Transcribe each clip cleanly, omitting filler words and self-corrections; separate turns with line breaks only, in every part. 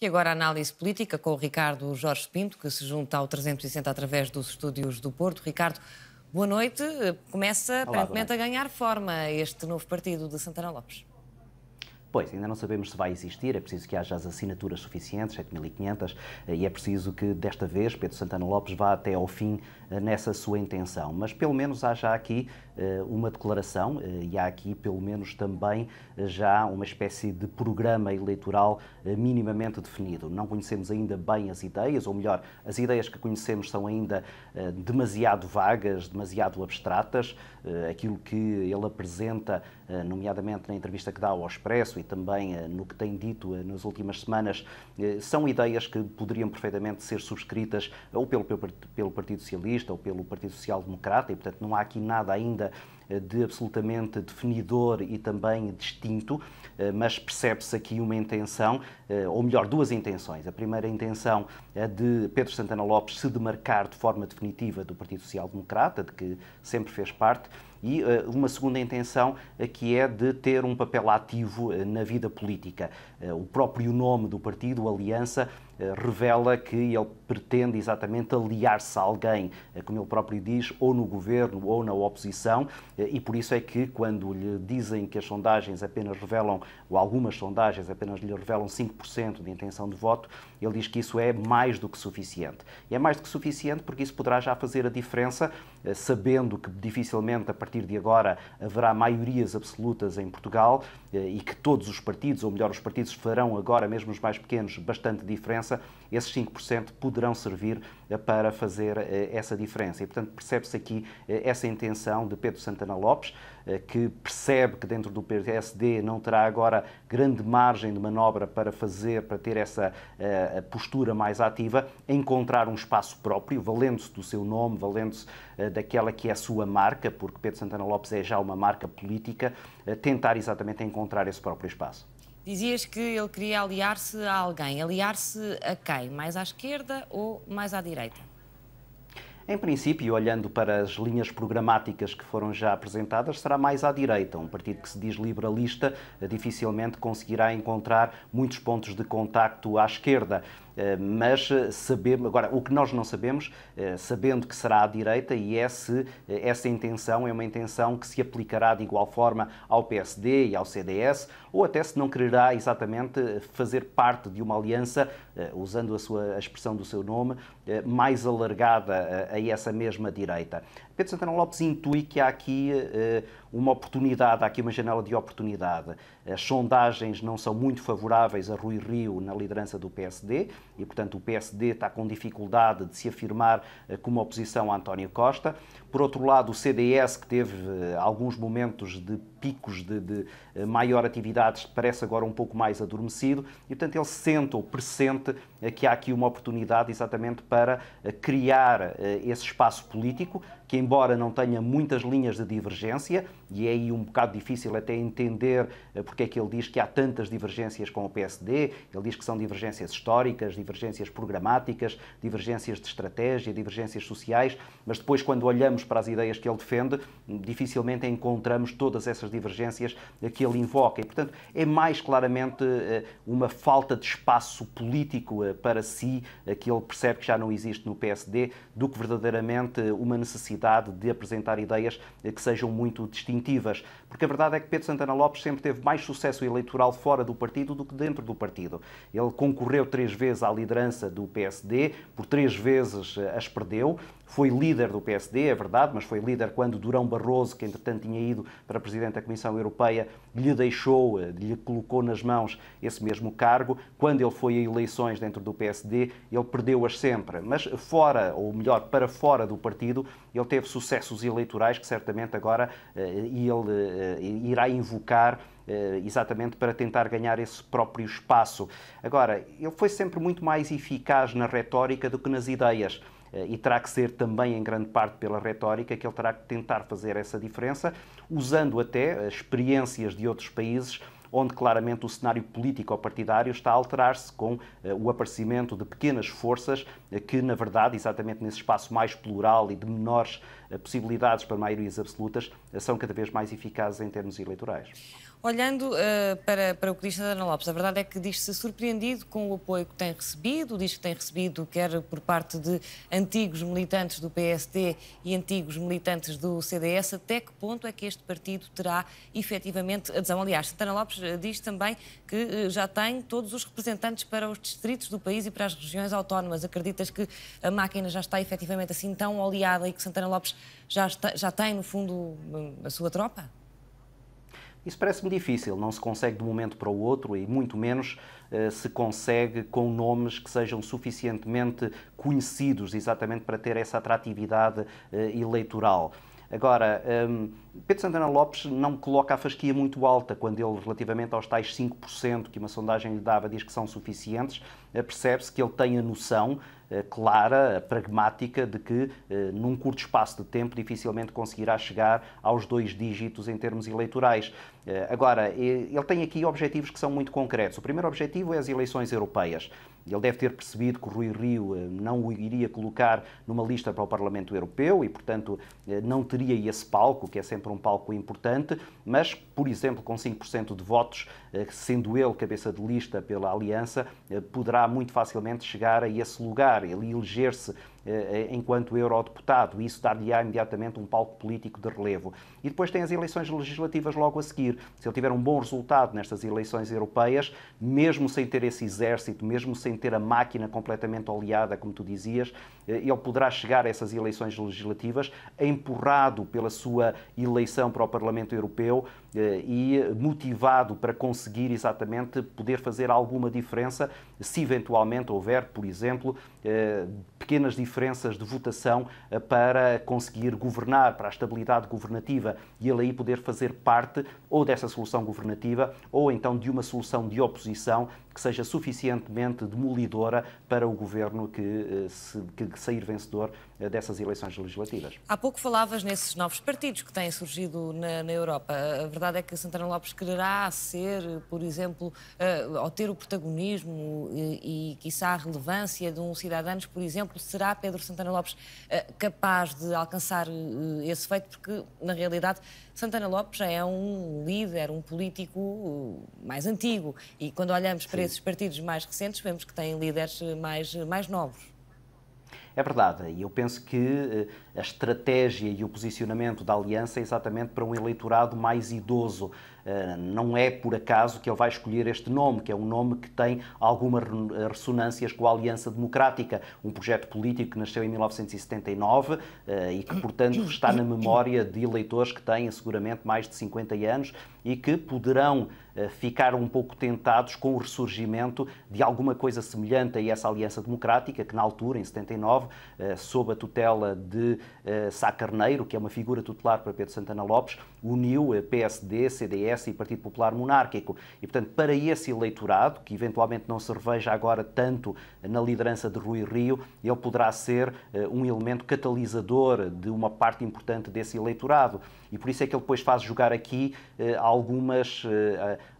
E agora a análise política com o Ricardo Jorge Pinto, que se junta ao 360 através dos estúdios do Porto. Ricardo, boa noite. Começa
Olá, boa
aparentemente a
noite.
ganhar forma este novo partido de Santana Lopes.
Pois, ainda não sabemos se vai existir, é preciso que haja as assinaturas suficientes, 7.500, e é preciso que desta vez Pedro Santana Lopes vá até ao fim nessa sua intenção. Mas pelo menos há já aqui uma declaração e há aqui pelo menos também já uma espécie de programa eleitoral minimamente definido. Não conhecemos ainda bem as ideias, ou melhor, as ideias que conhecemos são ainda demasiado vagas, demasiado abstratas. Aquilo que ele apresenta, nomeadamente na entrevista que dá ao Expresso e também no que tem dito nas últimas semanas, são ideias que poderiam perfeitamente ser subscritas ou pelo Partido Socialista ou pelo Partido Social Democrata e, portanto, não há aqui nada ainda de absolutamente definidor e também distinto, mas percebe-se aqui uma intenção, ou melhor, duas intenções. A primeira intenção é de Pedro Santana Lopes se demarcar de forma definitiva do Partido Social Democrata, de que sempre fez parte, e uma segunda intenção que é de ter um papel ativo na vida política. O próprio nome do partido, Aliança, revela que ele pretende exatamente aliar-se a alguém, como ele próprio diz, ou no governo ou na oposição, e por isso é que quando lhe dizem que as sondagens apenas revelam, ou algumas sondagens apenas lhe revelam 5% de intenção de voto, ele diz que isso é mais do que suficiente. E é mais do que suficiente porque isso poderá já fazer a diferença, sabendo que dificilmente a partir de agora haverá maiorias absolutas em Portugal e que todos os partidos, ou melhor, os partidos farão agora, mesmo os mais pequenos, bastante diferença. Esses 5% poderão servir para fazer essa diferença. E, portanto, percebe-se aqui essa intenção de Pedro Santana Lopes, que percebe que dentro do PSD não terá agora grande margem de manobra para ter essa postura mais ativa, encontrar um espaço próprio, valendo-se do seu nome, valendo-se daquela que é a sua marca, porque Pedro Santana Lopes é já uma marca política, tentar exatamente encontrar esse próprio espaço.
Dizias que ele queria aliar-se a alguém. Aliar-se a quem? Mais à esquerda ou mais à direita?
Em princípio, olhando para as linhas programáticas que foram já apresentadas, será mais à direita. Um partido que se diz liberalista dificilmente conseguirá encontrar muitos pontos de contacto à esquerda. Mas sabemos, agora, o que nós não sabemos, sabendo que será à direita, e é se essa intenção é uma intenção que se aplicará de igual forma ao PSD e ao CDS, ou até se não quererá exatamente fazer parte de uma aliança, usando a expressão do seu nome, mais alargada a essa mesma direita. Pedro Santana Lopes intui que há aqui uma oportunidade, há aqui uma janela de oportunidade. As sondagens não são muito favoráveis a Rui Rio na liderança do PSD e, portanto, o PSD está com dificuldade de se afirmar como oposição a António Costa. Por outro lado, o CDS, que teve alguns momentos de picos de maior atividade, parece agora um pouco mais adormecido e, portanto, ele sente ou pressente que há aqui uma oportunidade exatamente para criar esse espaço político que, embora não tenha muitas linhas de divergência, e é aí um bocado difícil até entender porque é que ele diz que há tantas divergências com o PSD, ele diz que são divergências históricas, divergências programáticas, divergências de estratégia, divergências sociais, mas depois quando olhamos para as ideias que ele defende, dificilmente encontramos todas essas divergências que ele invoca e, portanto, é mais claramente uma falta de espaço político para si, que ele percebe que já não existe no PSD, do que verdadeiramente uma necessidade de apresentar ideias que sejam muito distintivas. Porque a verdade é que Pedro Santana Lopes sempre teve mais sucesso eleitoral fora do partido do que dentro do partido. Ele concorreu 3 vezes à liderança do PSD, por 3 vezes as perdeu. Foi líder do PSD, é verdade, mas foi líder quando Durão Barroso, que entretanto tinha ido para Presidente da Comissão Europeia, lhe colocou nas mãos esse mesmo cargo. Quando ele foi a eleições dentro do PSD, ele perdeu-as sempre. Mas fora, ou melhor, para fora do partido, ele teve sucessos eleitorais que certamente agora ele irá invocar exatamente para tentar ganhar esse próprio espaço. Agora, ele foi sempre muito mais eficaz na retórica do que nas ideias. E terá que ser também, em grande parte, pela retórica que ele terá que tentar fazer essa diferença, usando até experiências de outros países onde claramente o cenário político-partidário está a alterar-se com o aparecimento de pequenas forças que, na verdade, exatamente nesse espaço mais plural e de menores possibilidades para maiorias absolutas, são cada vez mais eficazes em termos eleitorais.
Olhando para o que diz Santana Lopes, a verdade é que diz-se surpreendido com o apoio que tem recebido, diz que tem recebido quer por parte de antigos militantes do PSD e antigos militantes do CDS. Até que ponto é que este partido terá efetivamente adesão? Aliás, Santana Lopes diz também que já tem todos os representantes para os distritos do país e para as regiões autónomas. Acreditas que a máquina já está efetivamente assim tão oleada e que Santana Lopes já tem, no fundo, a sua tropa?
Isso parece-me difícil, não se consegue de um momento para o outro e muito menos se consegue com nomes que sejam suficientemente conhecidos exatamente para ter essa atratividade eleitoral. Agora, Pedro Santana Lopes não coloca a fasquia muito alta quando ele, relativamente aos tais 5% que uma sondagem lhe dava, diz que são suficientes. Percebe-se que ele tem a noção clara, pragmática, de que num curto espaço de tempo dificilmente conseguirá chegar aos 2 dígitos em termos eleitorais. Agora, ele tem aqui objetivos que são muito concretos. O primeiro objetivo é as eleições europeias. Ele deve ter percebido que o Rui Rio não o iria colocar numa lista para o Parlamento Europeu e, portanto, não teria esse palco, que é sempre um palco importante, mas, por exemplo, com 5% de votos, sendo ele cabeça de lista pela Aliança, poderá muito facilmente chegar a esse lugar, ele eleger-se enquanto eurodeputado, e isso dar-lhe-á imediatamente um palco político de relevo. E depois tem as eleições legislativas logo a seguir. Se ele tiver um bom resultado nestas eleições europeias, mesmo sem ter esse exército, mesmo sem ter a máquina completamente oleada, como tu dizias, ele poderá chegar a essas eleições legislativas empurrado pela sua eleição para o Parlamento Europeu e motivado para conseguir exatamente poder fazer alguma diferença, se eventualmente houver, por exemplo, pequenas diferenças de votação para conseguir governar, para a estabilidade governativa, e ele aí poder fazer parte ou dessa solução governativa ou então de uma solução de oposição que seja suficientemente demolidora para o governo que sair vencedor dessas eleições legislativas.
Há pouco falavas nesses novos partidos que têm surgido na Europa. A verdade é que Santana Lopes quererá ser, por exemplo, ou ter o protagonismo e quiçá a relevância de um Cidadanos, por exemplo. Será Pedro Santana Lopes capaz de alcançar esse feito? Porque, na realidade, Santana Lopes já é um líder, um político mais antigo. E quando olhamos para esses partidos mais recentes, vemos que têm líderes mais novos.
É verdade, e eu penso que a estratégia e o posicionamento da Aliança é exatamente para um eleitorado mais idoso. Não é por acaso que ele vai escolher este nome, que é um nome que tem algumas ressonâncias com a Aliança Democrática, um projeto político que nasceu em 1979 e que, portanto, está na memória de eleitores que têm seguramente mais de 50 anos e que poderão ficar um pouco tentados com o ressurgimento de alguma coisa semelhante a essa Aliança Democrática, que na altura, em 79, sob a tutela de Sá Carneiro, que é uma figura tutelar para Pedro Santana Lopes, uniu PSD, CDS e Partido Popular Monárquico. E, portanto, para esse eleitorado, que eventualmente não se reveja agora tanto na liderança de Rui Rio, ele poderá ser um elemento catalisador de uma parte importante desse eleitorado. E por isso é que ele depois faz jogar aqui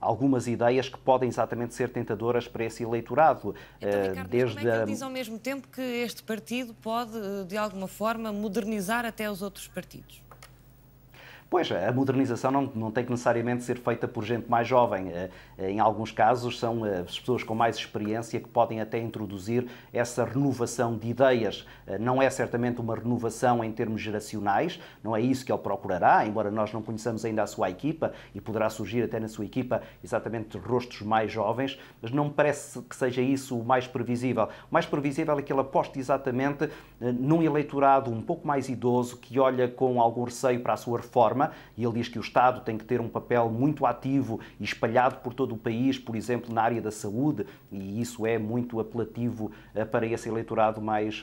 algumas ideias que podem exatamente ser tentadoras para esse eleitorado.
Então, Ricardo, desde como é que ele diz ao mesmo tempo que este partido pode, de alguma forma, modernizar até os outros partidos?
Pois, a modernização não tem que necessariamente ser feita por gente mais jovem. Em alguns casos, são as pessoas com mais experiência que podem até introduzir essa renovação de ideias. Não é certamente uma renovação em termos geracionais, não é isso que ele procurará, embora nós não conheçamos ainda a sua equipa, e poderá surgir até na sua equipa exatamente rostos mais jovens, mas não me parece que seja isso o mais previsível. O mais previsível é que ele aposte exatamente num eleitorado um pouco mais idoso, que olha com algum receio para a sua reforma, e ele diz que o Estado tem que ter um papel muito ativo e espalhado por todo o país, por exemplo, na área da saúde, e isso é muito apelativo para esse eleitorado mais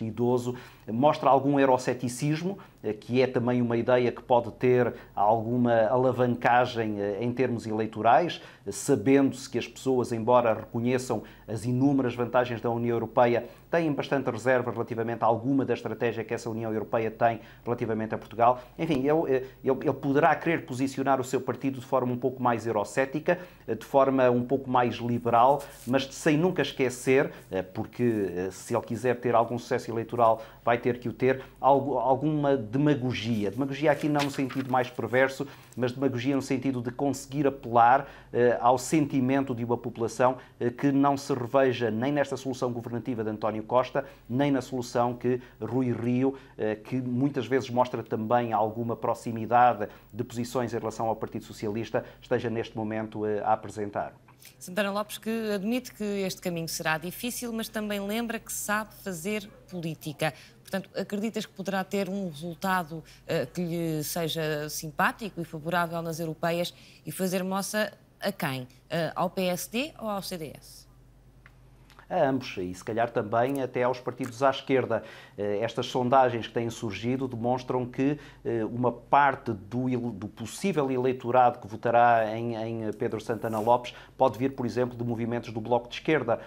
idoso. Mostra algum euroceticismo, que é também uma ideia que pode ter alguma alavancagem em termos eleitorais, sabendo-se que as pessoas, embora reconheçam as inúmeras vantagens da União Europeia, têm bastante reserva relativamente a alguma da estratégia que essa União Europeia tem relativamente a Portugal. Enfim, ele poderá querer posicionar o seu partido de forma um pouco mais eurocética, de forma um pouco mais liberal, mas sem nunca esquecer, porque se ele quiser ter algum sucesso eleitoral, vai ter que o ter, alguma demagogia. Demagogia aqui não no sentido mais perverso, mas demagogia no sentido de conseguir apelar ao sentimento de uma população que não se reveja nem nesta solução governativa de António Costa, nem na solução que Rui Rio, que muitas vezes mostra também alguma proximidade de posições em relação ao Partido Socialista, esteja neste momento a apresentar.
Santana Lopes, que admite que este caminho será difícil, mas também lembra que sabe fazer política. Portanto, acreditas que poderá ter um resultado que lhe seja simpático e favorável nas europeias e fazer moça a quem? Ao PSD ou ao CDS?
A ambos, e se calhar também até aos partidos à esquerda. Estas sondagens que têm surgido demonstram que uma parte do possível eleitorado que votará em Pedro Santana Lopes pode vir, por exemplo, de movimentos do Bloco de Esquerda,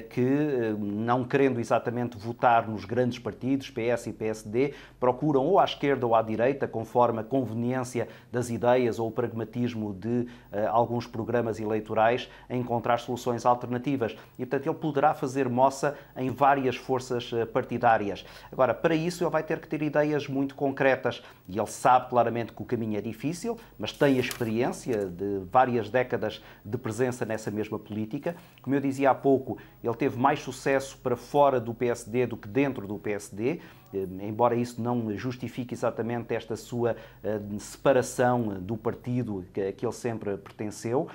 que, não querendo exatamente votar nos grandes partidos, PS e PSD, procuram ou à esquerda ou à direita, conforme a conveniência das ideias ou o pragmatismo de alguns programas eleitorais, encontrar soluções alternativas. E, portanto, ele poderá fazer moça em várias forças partidárias. Agora, para isso, ele vai ter que ter ideias muito concretas. E ele sabe claramente que o caminho é difícil, mas tem a experiência de várias décadas de presença nessa mesma política. Como eu dizia há pouco, ele teve mais sucesso para fora do PSD do que dentro do PSD, embora isso não justifique exatamente esta sua separação do partido que ele sempre pertenceu.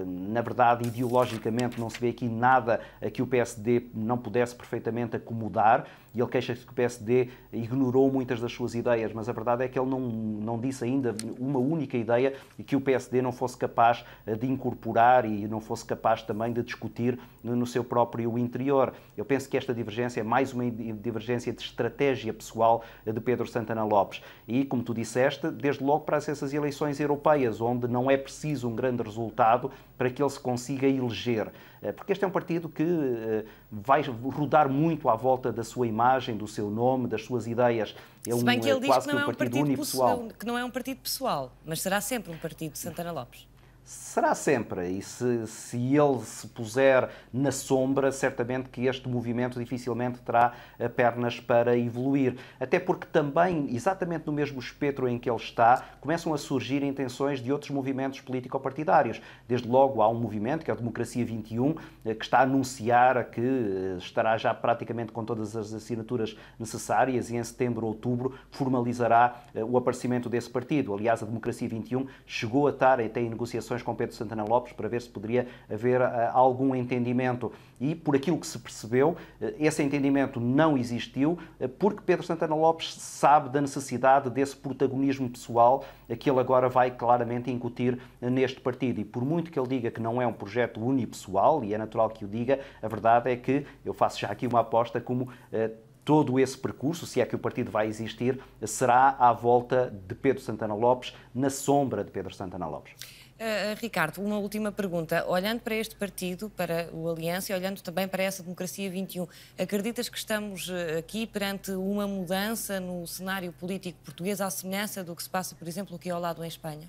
Na verdade, ideologicamente, não se vê aqui nada a que o PSD não pudesse perfeitamente acomodar, e ele queixa-se que o PSD ignorou muitas das suas ideias, mas a verdade é que ele não disse ainda uma única ideia e que o PSD não fosse capaz de incorporar e não fosse capaz também de discutir no seu próprio interior. Eu penso que esta divergência é mais uma divergência de estratégia pessoal de Pedro Santana Lopes. E, como tu disseste, desde logo para essas eleições europeias, onde não é preciso um grande resultado para que ele se consiga eleger. Porque este é um partido que vai rodar muito à volta da sua imagem, do seu nome, das suas ideias.
Se bem que ele diz que não é um partido
unipessoal.
Que não é um partido pessoal, mas será sempre um partido de Santana Lopes.
Será sempre, e se ele se puser na sombra, certamente que este movimento dificilmente terá pernas para evoluir. Até porque também, exatamente no mesmo espectro em que ele está, começam a surgir intenções de outros movimentos político-partidários. Desde logo há um movimento, que é a Democracia 21, que está a anunciar que estará já praticamente com todas as assinaturas necessárias e em setembro ou outubro formalizará o aparecimento desse partido. Aliás, a Democracia 21 chegou a estar até em negociações com Pedro Santana Lopes para ver se poderia haver algum entendimento. E, por aquilo que se percebeu, esse entendimento não existiu, porque Pedro Santana Lopes sabe da necessidade desse protagonismo pessoal que ele agora vai claramente incutir neste partido. E por muito que ele diga que não é um projeto unipessoal, e é natural que o diga, a verdade é que, eu faço já aqui uma aposta, como todo esse percurso, se é que o partido vai existir, será à volta de Pedro Santana Lopes, na sombra de Pedro Santana Lopes.
Ricardo, uma última pergunta. Olhando para este partido, para o Aliança, e olhando também para essa Democracia 21, acreditas que estamos aqui perante uma mudança no cenário político português à semelhança do que se passa, por exemplo, aqui ao lado em Espanha?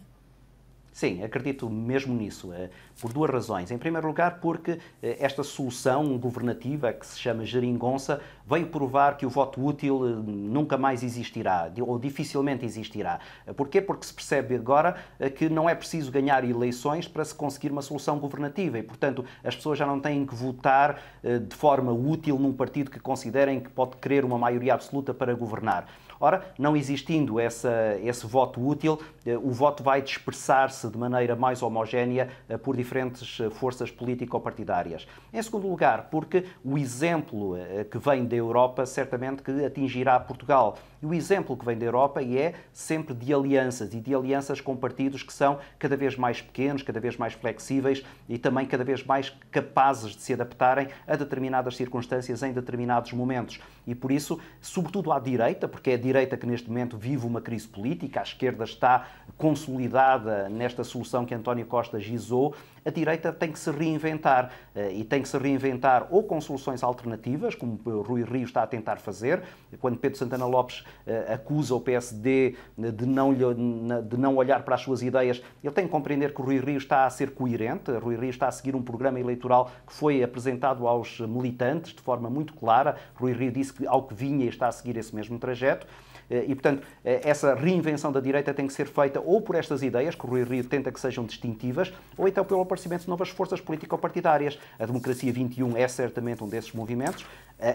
Sim, acredito mesmo nisso, por duas razões. Em primeiro lugar, porque esta solução governativa, que se chama geringonça, veio provar que o voto útil nunca mais existirá, ou dificilmente existirá. Porquê? Porque se percebe agora que não é preciso ganhar eleições para se conseguir uma solução governativa e, portanto, as pessoas já não têm que votar de forma útil num partido que considerem que pode querer uma maioria absoluta para governar. Ora, não existindo esse voto útil, o voto vai dispersar-se de maneira mais homogénea por diferentes forças político-partidárias. Em segundo lugar, porque o exemplo que vem da Europa certamente que atingirá Portugal. E o exemplo que vem da Europa é sempre de alianças, e de alianças com partidos que são cada vez mais pequenos, cada vez mais flexíveis e também cada vez mais capazes de se adaptarem a determinadas circunstâncias em determinados momentos. E por isso, sobretudo à direita, porque é a direita que neste momento vive uma crise política, a esquerda está consolidada nesta solução que António Costa gizou, a direita tem que se reinventar. E tem que se reinventar ou com soluções alternativas, como o Rui Rio está a tentar fazer, quando Pedro Santana Lopes acusa o PSD de não olhar para as suas ideias. Ele tem que compreender que o Rui Rio está a ser coerente, o Rui Rio está a seguir um programa eleitoral que foi apresentado aos militantes de forma muito clara. Rui Rio disse que ao que vinha está a seguir esse mesmo trajeto. E, portanto, essa reinvenção da direita tem que ser feita ou por estas ideias, que o Rui Rio tenta que sejam distintivas, ou então pelo aparecimento de novas forças político-partidárias. A Democracia 21 é certamente um desses movimentos.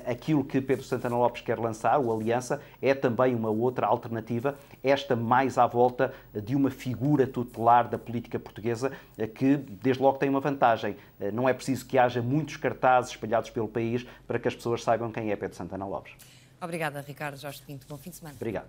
Aquilo que Pedro Santana Lopes quer lançar, o Aliança, é também uma outra alternativa, esta mais à volta de uma figura tutelar da política portuguesa que, desde logo, tem uma vantagem. Não é preciso que haja muitos cartazes espalhados pelo país para que as pessoas saibam quem é Pedro Santana Lopes.
Obrigada, Ricardo Jorge Pinto. Bom fim de semana.
Obrigado.